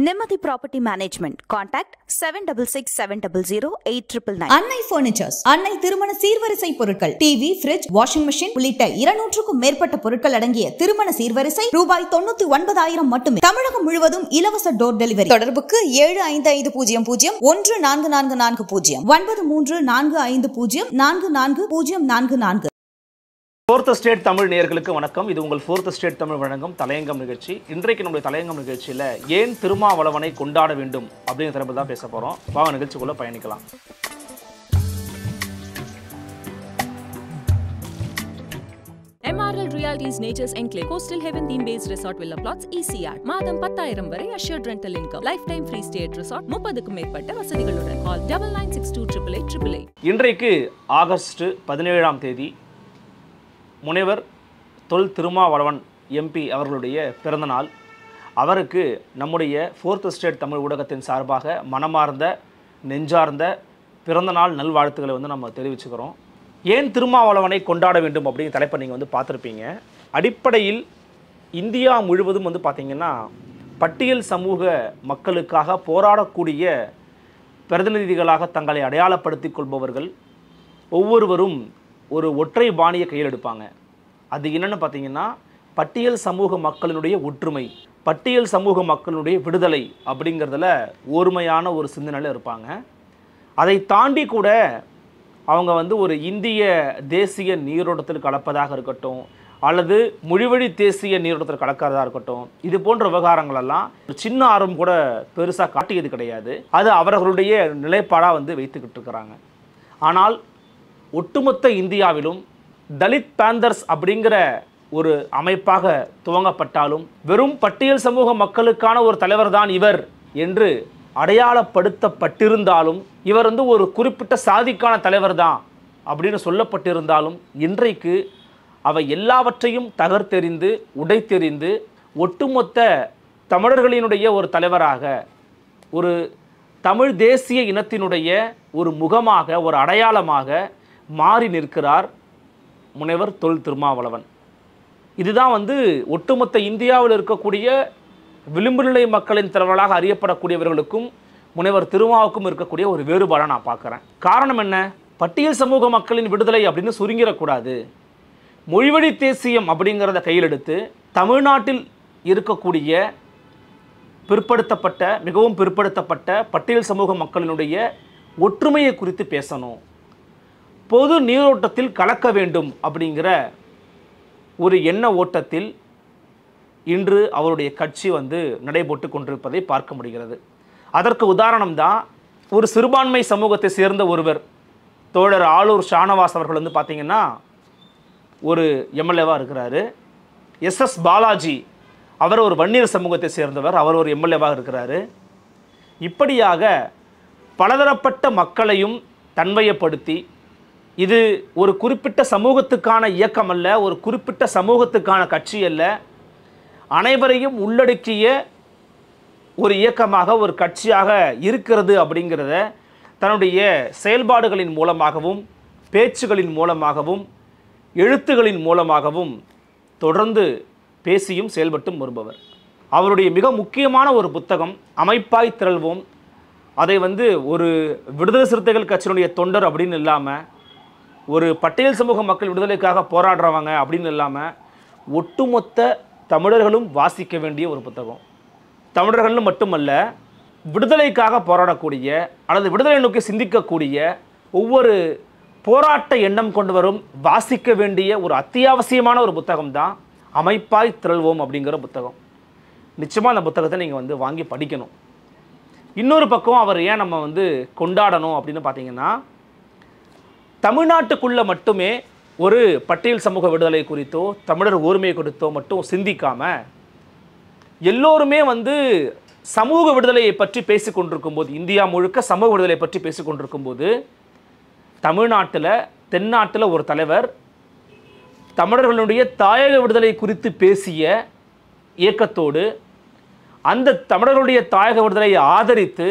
Nemathi Property Management. Contact 7667008999. அன்னை furnitures, அன்னை திருமண சீர்வரிசை பொருட்கள், டிவி, ஃபிரிட்ஜ், வாஷிங் மெஷின் உள்ளிட்ட 200க்கும் மேற்பட்ட பொருட்கள் அடங்கிய திருமண சீர்வரிசை ரூபாய் 99,000 மட்டுமே. தமிழகம் முழுவதும் இலவச டோர் டெலிவரி. தொடர்புக்கு 7550144440 9345044044. ஃபோர்த் ஸ்டேட் தமிழ் நேயர்களுக்கு வணக்கம். இது உங்கள் ஃபோர்த் ஸ்டேட் தமிழ் வழங்கும் தலையங்கம் நிகழ்ச்சி. இன்றைக்கு நம்முடைய தலையங்கம் நிகழ்ச்சியில் ஏன் திருமாவளவனை கொண்டாட வேண்டும் அப்படிங்கிற தலைப்பில் தான் பேச போகிறோம். வாங்க நிகழ்ச்சிக்குள்ளே பயணிக்கலாம். MRL Realty's Nature's Enclave Coastal Heaven theme-based resort villa plots ECR. மாதம் 10,000 வரை assured rental income. Lifetime free stay at resort. 30க்கும் மேற்பட்ட வசதிகளுடன். Call 9962888888. இன்றைக்கு ஆகஸ்ட் 17ஆம் தேதி முனைவர் தொல் திருமாவளவன் எம்பி அவர்களுடைய பிறந்தநாள். அவருக்கு நம்முடைய ஃபோர்த் ஸ்டேட் தமிழ் ஊடகத்தின் சார்பாக மனமார்ந்த நெஞ்சார்ந்த பிறந்தநாள் நல்வாழ்த்துக்களை நம்ம தெரிவிச்சுக்கிறோம். ஏன் திருமாவளவனை கொண்டாட வேண்டும் அப்படிங்கிற தலைப்பை நீங்கள் பார்த்துருப்பீங்க. அடிப்படையில் இந்தியா முழுவதும் பார்த்திங்கன்னா பட்டியல் சமூக மக்களுக்காக போராடக்கூடிய பிரதிநிதிகளாக தங்களை அடையாளப்படுத்திக் கொள்பவர்கள் ஒவ்வொருவரும் ஒரு ஒற்றை பாணியை கையில் எடுப்பாங்க. அது என்னென்னு பார்த்தீங்கன்னா பட்டியல் சமூக மக்களினுடைய ஒற்றுமை, பட்டியல் சமூக மக்களுடைய விடுதலை அப்படிங்கிறதுல ஓர்மையான ஒரு சிந்தனையில் இருப்பாங்க. அதை தாண்டி கூட அவங்க ஒரு இந்திய தேசிய நீரோட்டத்தில் கலப்பதாக இருக்கட்டும், அல்லது மொழிவழி தேசிய நீரோட்டத்தில் கலக்கிறதா இருக்கட்டும், இது போன்ற விவகாரங்களெல்லாம் ஒரு சின்ன ஆர்வம் கூட பெருசாக காட்டியது கிடையாது. அது அவர்களுடைய நிலைப்பாடாக வைத்துக்கிட்டு இருக்கிறாங்க. ஆனால் ஒட்டுமொத்த இந்தியாவிலும் தலித் பேந்தர்ஸ் அப்படிங்கிற ஒரு அமைப்பாக துவங்கப்பட்டாலும் வெறும் பட்டியல் சமூக மக்களுக்கான ஒரு தலைவர் தான் இவர் என்று அடையாளப்படுத்தப்பட்டிருந்தாலும், இவர் ஒரு குறிப்பிட்ட சாதிக்கான தலைவர் தான் அப்படின்னு சொல்லப்பட்டிருந்தாலும், இன்றைக்கு அவை எல்லாவற்றையும் தகர்த்தெறிந்து உடைத்தெறிந்து ஒட்டுமொத்த தமிழர்களினுடைய ஒரு தலைவராக, ஒரு தமிழ் தேசிய இனத்தினுடைய ஒரு முகமாக, ஒரு அடையாளமாக மாறி நிற்கிறார் முனைவர் தொல் திருமாவளவன். இதுதான் ஒட்டுமொத்த இந்தியாவில் இருக்கக்கூடிய விளிம்பு நிலை மக்களின் தலைவர்களாக அறியப்படக்கூடியவர்களுக்கும் முனைவர் திருமாவுக்கும் இருக்கக்கூடிய ஒரு வேறுபாடாக நான் பார்க்குறேன். காரணம் என்ன? பட்டியல் சமூக மக்களின் விடுதலை அப்படின்னு சுருங்கிடக்கூடாது. மொழிவழி தேசியம் அப்படிங்கிறத கையில் எடுத்து தமிழ்நாட்டில் இருக்கக்கூடிய பிற்படுத்தப்பட்ட, மிகவும் பிற்படுத்தப்பட்ட பட்டியல் சமூக மக்களினுடைய ஒற்றுமையை குறித்து பேசணும், பொது நீரோட்டத்தில் கலக்க வேண்டும் அப்படிங்கிற ஒரு எண்ண ஓட்டத்தில் இன்று அவருடைய கட்சி நடைபெற்று கொண்டிருப்பதை பார்க்க முடிகிறது. அதற்கு உதாரணம் தான் ஒரு சிறுபான்மை சமூகத்தை சேர்ந்த ஒருவர், தோழர் ஆலூர் ஷானவாஸ் அவர்கள் பார்த்திங்கன்னா ஒரு எம்எல்ஏவாக இருக்கிறாரு. SS பாலாஜி அவர் ஒரு வன்னியர் சமூகத்தை சேர்ந்தவர், அவர் ஒரு எம்எல்ஏவாக இருக்கிறாரு. இப்படியாக பலதரப்பட்ட மக்களையும் தன்மையப்படுத்தி, இது ஒரு குறிப்பிட்ட சமூகத்துக்கான இயக்கம் அல்ல, ஒரு குறிப்பிட்ட சமூகத்துக்கான கட்சி அல்ல, அனைவரையும் உள்ளடக்கிய ஒரு இயக்கமாக, ஒரு கட்சியாக இருக்கிறது அப்படிங்கிறத தன்னுடைய செயல்பாடுகளின் மூலமாகவும், பேச்சுகளின் மூலமாகவும், எழுத்துகளின் மூலமாகவும் தொடர்ந்து பேசியும் செயல்பட்டும் வருபவர். அவருடைய மிக முக்கியமான ஒரு புத்தகம் அமைப்பாய் திரள்வோம். அதை ஒரு விடுதலை சிறுத்தைகள் கட்சியினுடைய தொண்டர் அப்படின்னு இல்லாமல், ஒரு பட்டியல் சமூக மக்கள் விடுதலைக்காக போராடுறவங்க அப்படின்னு இல்லாமல் ஒட்டுமொத்த தமிழர்களும் வாசிக்க வேண்டிய ஒரு புத்தகம். தமிழர்கள் மட்டுமல்ல, விடுதலைக்காக போராடக்கூடிய அல்லது விடுதலை நோக்கி சிந்திக்கக்கூடிய ஒவ்வொரு போராட்ட எண்ணம் கொண்டு வரும் வாசிக்க வேண்டிய ஒரு அத்தியாவசியமான ஒரு புத்தகம் தான் அமைப்பாய் திரள்வோம் அப்படிங்கிற புத்தகம். நிச்சயமாக அந்த புத்தகத்தை நீங்கள் வாங்கி படிக்கணும். இன்னொரு பக்கம் அவர் ஏன் நம்ம கொண்டாடணும் அப்படின்னு பார்த்தீங்கன்னா, தமிழ்நாட்டுக்குள்ளே மட்டுமே ஒரு பட்டியல் சமூக விடுதலை குறித்தோ தமிழர் ஒருமை குறித்தோ மட்டும் சிந்திக்காமல், எல்லோருமே சமூக விடுதலையை பற்றி பேசிக்கொண்டிருக்கும் போது, இந்தியா முழுக்க சமூக விடுதலை பற்றி பேசிக்கொண்டிருக்கும் போது, தமிழ்நாட்டில் தென்னாட்டில் ஒரு தலைவர் தமிழர்களுடைய தாயக விடுதலை குறித்து பேசிய இயக்கத்தோடு அந்த தமிழர்களுடைய தாயக விடுதலையை ஆதரித்து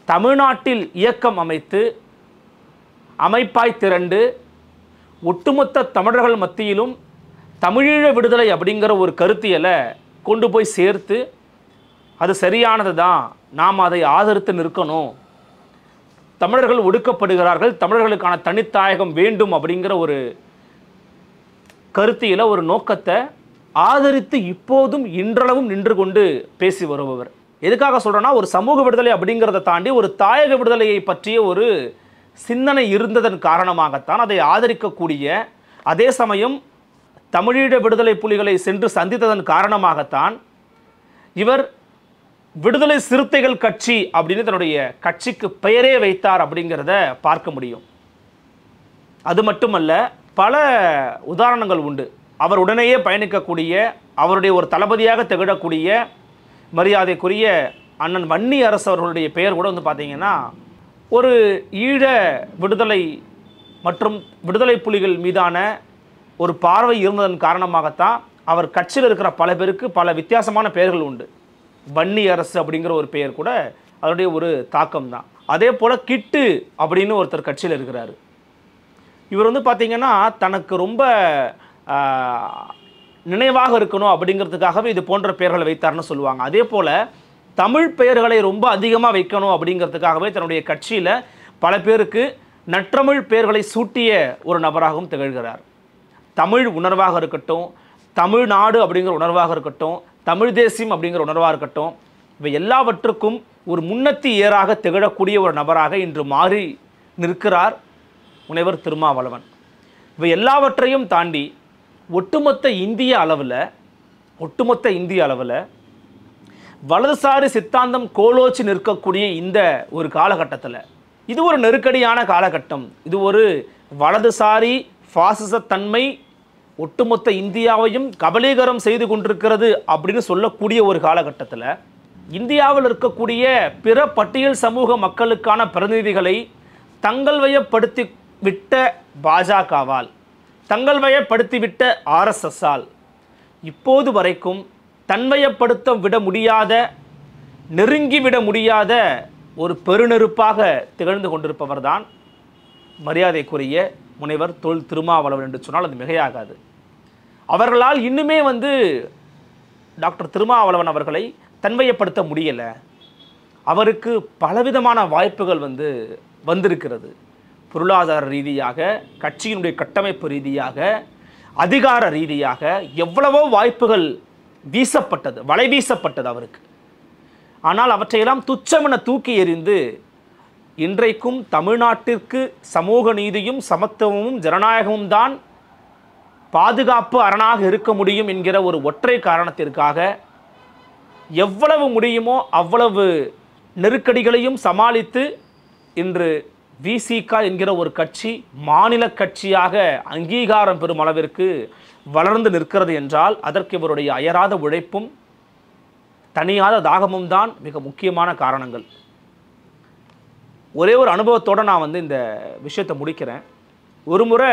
தமிழ்நாட்டில் இயக்கம் அமைத்து அமைப்பாய் திரண்டு ஒட்டுமொத்த தமிழர்கள் மத்தியிலும் தமிழீழ விடுதலை அப்படிங்கிற ஒரு கருத்தியலை கொண்டு போய் சேர்த்து அது சரியானது தான், நாம் அதை ஆதரித்து நிற்கணும், தமிழர்கள் ஒடுக்கப்படுகிறார்கள், தமிழர்களுக்கான தனித்தாயகம் வேண்டும் அப்படிங்கிற ஒரு கருத்தியில் ஒரு நோக்கத்தை ஆதரித்து இப்போதும் இன்றளவும் நின்று கொண்டு பேசி வருபவர். எதுக்காக சொல்கிறேன்னா, ஒரு சமூக விடுதலை அப்படிங்கிறத தாண்டி ஒரு தாயக விடுதலையை பற்றிய ஒரு சிந்தனை இருந்ததன் காரணமாகத்தான் அதை ஆதரிக்கக்கூடிய, அதே சமயம் தமிழீழ விடுதலை புலிகளை சென்று சந்தித்ததன் காரணமாகத்தான் இவர் விடுதலை சிறுத்தைகள் கட்சி அப்படின்னு தன்னுடைய கட்சிக்கு பெயரே வைத்தார் அப்படிங்கிறத பார்க்க முடியும். அது மட்டுமல்ல, பல உதாரணங்கள் உண்டு. அவர் உடனேயே பயணிக்கக்கூடிய, அவருடைய ஒரு தளபதியாக திகழக்கூடிய மரியாதைக்குரிய அண்ணன் வன்னி அரசு அவர்களுடைய பெயர் கூட வந்து பார்த்தீங்கன்னா, ஒரு ஈழ விடுதலை மற்றும் விடுதலை புலிகள் மீதான ஒரு பார்வை இருந்ததன் காரணமாகத்தான் அவர் கட்சியில் இருக்கிற பல பேருக்கு பல வித்தியாசமான பெயர்கள் உண்டு. வன்னி அரசு அப்படிங்கிற ஒரு பெயர் கூட அதனுடைய ஒரு தாக்கம் தான். அதே போல் கிட்டு அப்படின்னு ஒருத்தர் கட்சியில் இருக்கிறார். இவர் வந்து பார்த்திங்கன்னா தனக்கு ரொம்ப நினைவாக இருக்கணும் அப்படிங்கிறதுக்காகவே இது போன்ற பெயர்களை வைத்தார்னு சொல்லுவாங்க. அதே போல் தமிழ் பெயர்களை ரொம்ப அதிகமாக வைக்கணும் அப்படிங்கிறதுக்காகவே தன்னுடைய கட்சியில் பல பேருக்கு நற்றமிழ் பெயர்களை சூட்டிய ஒரு நபராகவும் திகழ்கிறார். தமிழ் உணர்வாக இருக்கட்டும், தமிழ்நாடு அப்படிங்கிற உணர்வாக இருக்கட்டும், தமிழ் தேசியம் அப்படிங்கிற உணர்வாக இருக்கட்டும், இவை எல்லாவற்றுக்கும் ஒரு முன்னத்தி ஏறாக திகழக்கூடிய ஒரு நபராக இன்று மாறி நிற்கிறார் முனைவர் திருமாவளவன். இவை எல்லாவற்றையும் தாண்டி ஒட்டுமொத்த இந்திய அளவில் வலதுசாரி சித்தாந்தம் கோலோச்சி நிற்கக்கூடிய இந்த ஒரு காலகட்டத்தில், இது ஒரு நெருக்கடியான காலகட்டம், இது ஒரு வலதுசாரி பாசிசத்தன்மை ஒட்டுமொத்த இந்தியாவையும் கபலீகரம் செய்து கொண்டிருக்கிறது அப்படின்னு சொல்லக்கூடிய ஒரு காலகட்டத்தில், இந்தியாவில் இருக்கக்கூடிய பிற பட்டியல் சமூக மக்களுக்கான பிரதிநிதிகளை தங்கள் வயப்படுத்தி விட்ட பாஜகவால், தங்கள் வயப்படுத்திவிட்ட ஆர்எஸ்எஸ்ஸால் இப்போது வரைக்கும் தன்வயப்படுத்த விட முடியாத, நெருங்கிவிட முடியாத ஒரு பெருநெருப்பாக திகழ்ந்து கொண்டிருப்பவர் தான் மரியாதைக்குரிய முனைவர் தொல் திருமாவளவன் என்று சொன்னால் அது மிகையாகாது. அவர்களால் இன்னுமே டாக்டர் திருமாவளவன் அவர்களை தன்வயப்படுத்த முடியலை. அவருக்கு பலவிதமான வாய்ப்புகள் வந்திருக்கிறது. பொருளாதார ரீதியாக, கட்சியினுடைய கட்டமைப்பு ரீதியாக, அதிகார ரீதியாக எவ்வளவோ வாய்ப்புகள் வீசப்பட்டது, வலை வீசப்பட்டது அவருக்கு. ஆனால் அவற்றையெல்லாம் துச்சமென தூக்கி எறிந்து இன்றைக்கும் தமிழ்நாட்டிற்கு சமூக நீதியும் சமத்துவமும் ஜனநாயகமும் தான் பாதுகாப்பு அரணாக இருக்க முடியும் என்கிற ஒரு ஒற்றை காரணத்திற்காக எவ்வளவு முடியுமோ அவ்வளவு நெருக்கடிகளையும் சமாளித்து இன்று விசிக என்கிற ஒரு கட்சி மாநில கட்சியாக அங்கீகாரம் பெறும் அளவிற்கு வளர்ந்து நிற்கிறது என்றால் அதற்கு இவருடைய அயராத உழைப்பும் தனியாத தாகமும் தான் மிக முக்கியமான காரணங்கள். ஒரே ஒரு அனுபவத்தோடு நான் இந்த விஷயத்தை முடிக்கிறேன். ஒரு முறை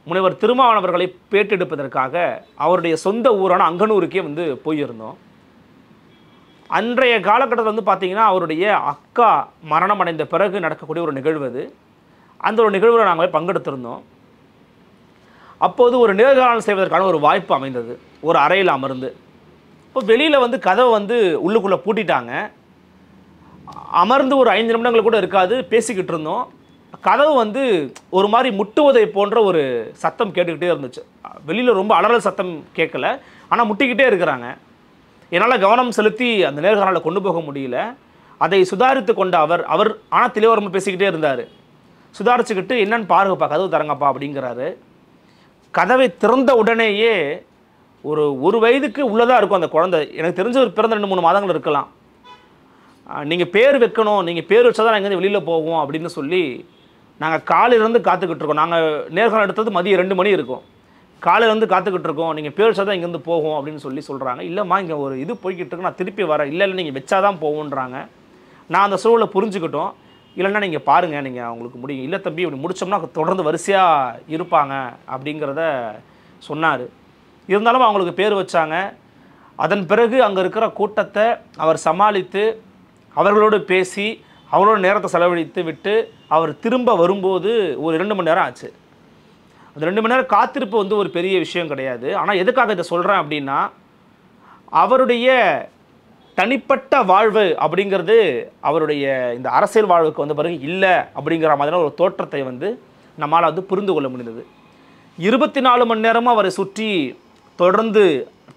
முனைவர் திருமாவளவன் அவர்களை பேட்டெடுப்பதற்காக அவருடைய சொந்த ஊரான அங்கனூருக்கே போயிருந்தோம். அன்றைய காலகட்டத்தில் பார்த்தீங்கன்னா அவருடைய அக்கா மரணம் அடைந்த பிறகு நடக்கக்கூடிய ஒரு நிகழ்வு அது. அந்த ஒரு நிகழ்வில் நாங்கள் பங்கெடுத்திருந்தோம். அப்போது ஒரு நேர்காணல் செய்வதற்கான ஒரு வாய்ப்பு அமைந்தது. ஒரு அறையில் அமர்ந்து, இப்போ வெளியில் கதவை உள்ளுக்குள்ளே பூட்டிட்டாங்க. அமர்ந்து ஒரு 5 நிமிடங்கள் கூட இருக்காது பேசிக்கிட்டு இருந்தோம். கதவு ஒரு மாதிரி முட்டுவதை போன்ற ஒரு சத்தம் கேட்டுக்கிட்டே இருந்துச்சு. வெளியில் ரொம்ப அலறல் சத்தம் கேட்கல, ஆனால் முட்டிக்கிட்டே இருக்கிறாங்க. என்னால் கவனம் செலுத்தி அந்த நேர்காணலை கொண்டு போக முடியல. அதை சுதாரித்து கொண்ட அவர் ஆனால் தெளிவாரமாக பேசிக்கிட்டே இருந்தார். சுதாரிச்சுக்கிட்டு என்னன்னு பாருங்கப்பா, கதவு தரங்கப்பா அப்படிங்கிறாரு. கதவை திறந்த உடனேயே ஒரு வயதுக்கு உள்ளதாக இருக்கும் அந்த குழந்தை. எனக்கு தெரிஞ்ச ஒரு பிறந்த 2-3 மாதங்கள் இருக்கலாம். நீங்கள் பேர் வைக்கணும், நீங்கள் பேர் வச்சா தான் நாங்கள் வெளியில் போவோம் அப்படின்னு சொல்லி நாங்கள் காலையிலேருந்து காத்துக்கிட்டு இருக்கோம். நாங்கள் நேர்காணல் எடுத்தது மதியம் 2 மணி இருக்கும். காலையிலேருந்து காத்துக்கிட்டு இருக்கோம், நீங்கள் பேர் வச்சா தான் இங்கேருந்து போவோம் அப்படின்னு சொல்கிறாங்க. இல்லைம்மா, இங்கே ஒரு இது போய்கிட்டு இருக்கு, நான் திருப்பி வரேன். இல்லை நீங்கள் வச்சா தான் போவோன்றாங்க. நான் அந்த சூழலை புரிஞ்சுக்கிட்டோம். இல்லைன்னா நீங்கள் பாருங்கள், நீங்கள் அவங்களுக்கு முடியும். இல்லை தம்பி, இப்படி முடித்தோம்னா தொடர்ந்து வரிசையாக இருப்பாங்க அப்படிங்கிறத சொன்னார். இருந்தாலும் அவங்களுக்கு பேர் வச்சாங்க. அதன் பிறகு அங்கே இருக்கிற கூட்டத்தை அவர் சமாளித்து அவர்களோடு பேசி அவரோட நேரத்தை செலவழித்து விட்டு அவர் திரும்ப வரும்போது ஒரு 2 மணி நேரம் ஆச்சு. அந்த 2 மணி நேரம் காத்திருப்பு ஒரு பெரிய விஷயம் கிடையாது. ஆனால் எதுக்காக இதை சொல்கிறேன் அப்படின்னா, அவருடைய தனிப்பட்ட வாழ்வு அப்படிங்கிறது அவருடைய இந்த அரசியல் வாழ்வுக்கு வந்த பிறகு இல்லை அப்படிங்கிற மாதிரியான ஒரு தோற்றத்தை நம்மால் புரிந்து கொள்ள முடிந்தது. 24 மணி நேரமும் அவரை சுற்றி தொடர்ந்து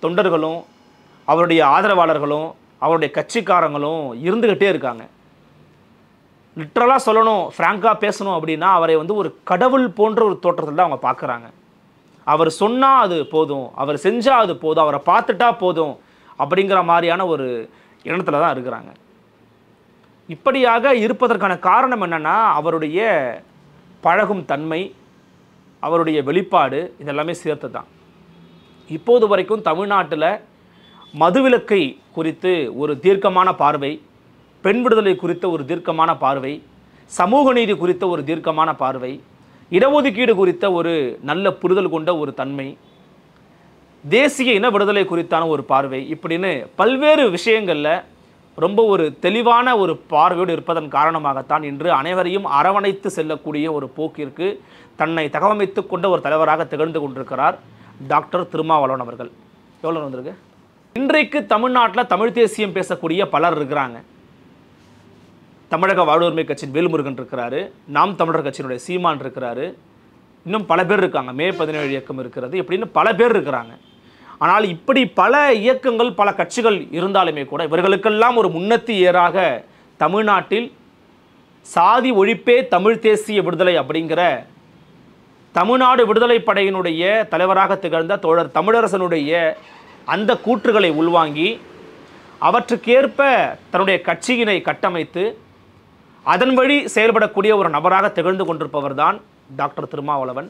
தொண்டர்களும் அவருடைய ஆதரவாளர்களும் அவருடைய கட்சிக்காரங்களும் இருந்துக்கிட்டே இருக்காங்க. லிட்ரலாக சொல்லணும், ஃப்ராங்காக பேசணும் அப்படின்னா அவரை ஒரு கடவுள் போன்ற ஒரு தோற்றத்தில் தான் அவங்க பார்க்குறாங்க. அவர் சொன்னால் அது போதும், அவர் செஞ்சால் அது போதும், அவரை பார்த்துட்டா போதும் அப்படிங்கிற மாதிரியான ஒரு எண்ணத்தில் தான் இருக்கிறாங்க. இப்படியாக இருப்பதற்கான காரணம் என்னென்னா அவருடைய பழகும் தன்மை, அவருடைய வெளிப்பாடு, இதெல்லாமே சேர்த்து தான். இப்போது வரைக்கும் தமிழ்நாட்டில் மதுவிலக்கை குறித்து ஒரு தீர்க்கமான பார்வை, பெண் விடுதலை குறித்த ஒரு தீர்க்கமான பார்வை, சமூக நீதி குறித்த ஒரு தீர்க்கமான பார்வை, இடஒதுக்கீடு குறித்த ஒரு நல்ல புரிதல் கொண்ட ஒரு தன்மை, தேசிய இன விடுதலை குறித்தான ஒரு பார்வை, இப்படின்னு பல்வேறு விஷயங்களில் ரொம்ப ஒரு தெளிவான ஒரு பார்வையோடு இருப்பதன் காரணமாகத்தான் இன்று அனைவரையும் அரவணைத்து செல்லக்கூடிய ஒரு போக்கிற்கு தன்னை தகவமைத்து கொண்ட ஒரு தலைவராக திகழ்ந்து கொண்டிருக்கிறார் டாக்டர் திருமாவளவன் அவர்கள். எவ்வளோ வந்திருக்கு? இன்றைக்கு தமிழ்நாட்டில் தமிழ் தேசியம் பேசக்கூடிய பலர் இருக்கிறாங்க. தமிழக வாழ்வுரிமை கட்சியின் வேல்முருகன் இருக்கிறாரு, நாம் தமிழர் கட்சியினுடைய சீமான் இருக்கிறாரு, இன்னும் பல பேர் இருக்காங்க, மே 17 இயக்கம் இருக்கிறது, இப்படின்னு பல பேர் இருக்கிறாங்க. ஆனால் இப்படி பல இயக்கங்கள் பல கட்சிகள் இருந்தாலுமே கூட இவர்களுக்கெல்லாம் ஒரு முன்னத்தி ஏறாக தமிழ்நாட்டில் சாதி ஒழிப்பே தமிழ் தேசிய விடுதலை அப்படிங்கிற தமிழ்நாடு விடுதலை படையினுடைய தலைவராக திகழ்ந்த தோழர் தமிழரசனுடைய அந்த கூற்றுகளை உள்வாங்கி அவற்றுக்கேற்ப தன்னுடைய கட்சியினை கட்டமைத்து அதன் வழி செயல்படக்கூடிய ஒரு நபராக திகழ்ந்து கொண்டிருப்பவர் தான் டாக்டர் திருமாவளவன்.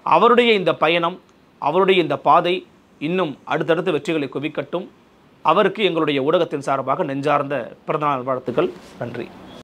அவருடைய இந்த பயணம், அவருடைய இந்த பாதை இன்னும் அடுத்தடுத்த வெற்றிகளை குவிக்கட்டும். அவருக்கு எங்களுடைய ஊடகத்தின் சார்பாக நெஞ்சார்ந்த பிறந்தநாள் வாழ்த்துக்கள். நன்றி.